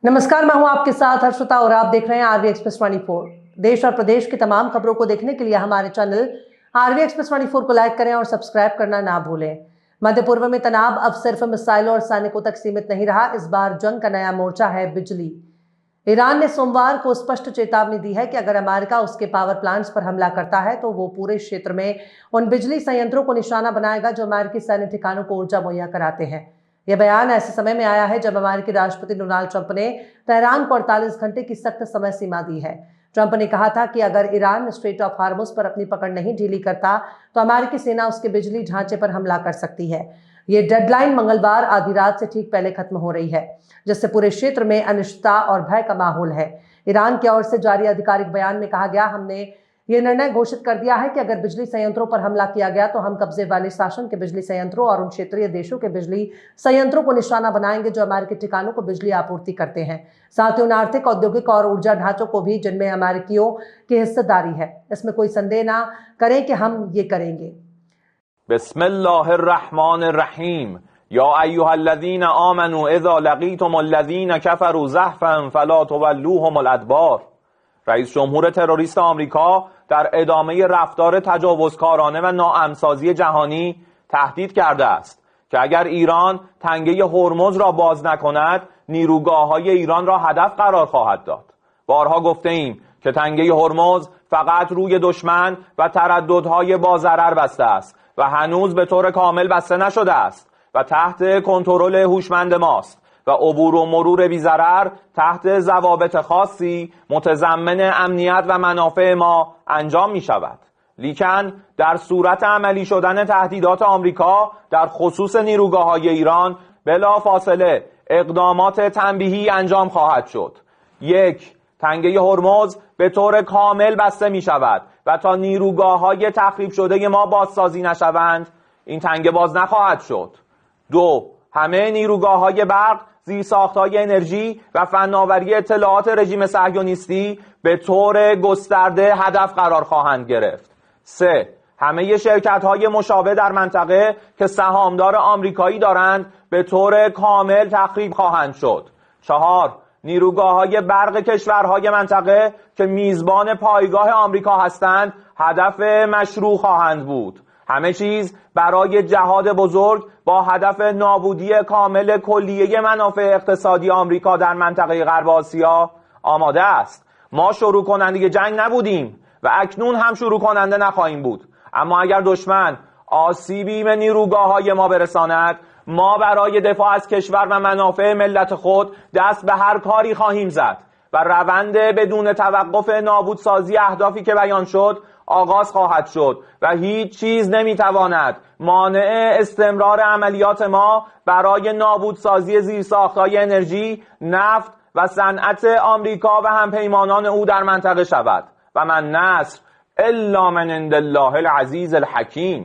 नमस्कार, मैं हूं आपके साथ हर्षिता और आप देख रहे हैं आरवी एक्सप्रेस 24। देश और प्रदेश की तमाम खबरों को देखने के लिए हमारे चैनल आरवी एक्सप्रेस 24 को लाइक करें और सब्सक्राइब करना ना भूलें। मध्य पूर्व में तनाव अब सिर्फ मिसाइलों और सैनिकों तक सीमित नहीं रहा। इस बार जंग का नया मोर्चा है बिजली। ईरान ने सोमवार को स्पष्ट चेतावनी दी है कि अगर अमेरिका उसके पावर प्लांट्स पर हमला करता है तो वो पूरे क्षेत्र में उन बिजली संयंत्रों को निशाना बनाएगा जो अमेरिकी सैन्य ठिकानों को ऊर्जा मुहैया कराते हैं। यह बयान ऐसे समय में आया है जब अमेरिकी राष्ट्रपति डोनाल्ड ट्रंप ने तेहरान को 48 घंटे की सख्त समय सीमा दी है। ट्रंप ने कहा था कि अगर ईरान स्ट्रेट ऑफ हार्मुज पर अपनी पकड़ नहीं ढीली करता तो अमेरिकी सेना उसके बिजली ढांचे पर हमला कर सकती है। ये डेडलाइन मंगलवार आधी रात से ठीक पहले खत्म हो रही है, जिससे पूरे क्षेत्र में अनिश्चितता और भय का माहौल है। ईरान की ओर से जारी आधिकारिक बयान में कहा गया, हमने ये निर्णय घोषित कर दिया है कि अगर बिजली संयंत्रों पर हमला किया गया तो हम कब्जे वाले शासन के बिजली संयंत्रों और उन क्षेत्रीय देशों के बिजली संयंत्रों को निशाना बनाएंगे जो अमेरिकी ठिकानों को बिजली आपूर्ति करते हैं। साथ ही उन आर्थिक, औद्योगिक और ऊर्जा ढांचों को भी जिनमें अमेरिकियों की हिस्सेदारी है। इसमें कोई संदेह ना करें कि हम ये करेंगे। बिस्मिल्लाहिर्रहमानिर्रहीम। या अय्युहल्लज़ीना आमनू इज़ा लक़ीतुमुल्लज़ीना कफ़रू ज़हफ़न फ़ला तुवल्लूहुमुल अदबार। رئیس جمهور تروریست آمریکا در ادامه رفتار تجاوزکارانه و ناامن‌سازی جهانی تهدید کرده است که اگر ایران تنگه هرمز را باز نکند نیروگاه‌های ایران را هدف قرار خواهد داد. بارها گفته ایم که تنگه هرمز فقط روی دشمن و ترددهای با ضرر بسته است و هنوز به طور کامل بسته نشده است و تحت کنترل هوشمند ماست و عبور و مرور بی‌ضرر تحت ضوابط خاصی متضمن امنیت و منافع ما انجام می شود. لیکن در صورت عملی شدن تهدیدات آمریکا در خصوص نیروگاه‌های ایران بلافاصله اقدامات تنبیهی انجام خواهد شد. 1. تنگه هرمز به طور کامل بسته می شود و تا نیروگاه‌های تخریب شده ما بازسازی نشوند این تنگه باز نخواهد شد. 2. همه نیروگاه‌های برق، زیرساخت‌های انرژی و فناوری اطلاعات رژیم صهیونیستی به طور گسترده هدف قرار خواهند گرفت. 3. همه شرکت‌های مشابه در منطقه که سهامدار آمریکایی دارند به طور کامل تخریب خواهند شد. 4. نیروگاه‌های برق کشورهای منطقه که میزبان پایگاه آمریکا هستند هدف مشروع خواهند بود. همه چیز برای جهاد بزرگ با هدف نابودی کامل کلیه منافع اقتصادی آمریکا در منطقه غرب آسیا آماده است. ما شروع کننده جنگ نبودیم و اکنون هم شروع کننده نخواهیم بود. اما اگر دشمن آسیبی به نیروگاه‌های ما برساند ما برای دفاع از کشور و منافع ملت خود دست به هر کاری خواهیم زد و روند بدون توقف نابودسازی اهدافی که بیان شد آغاز خواهد شد و هیچ چیز نمیتواند مانع استمرار عملیات ما برای نابودسازی زیرساخت‌های انرژی، نفت و صنعت آمریکا و همپیمانان او در منطقه شود و من نصر الا من عند الله العزیز الحکیم.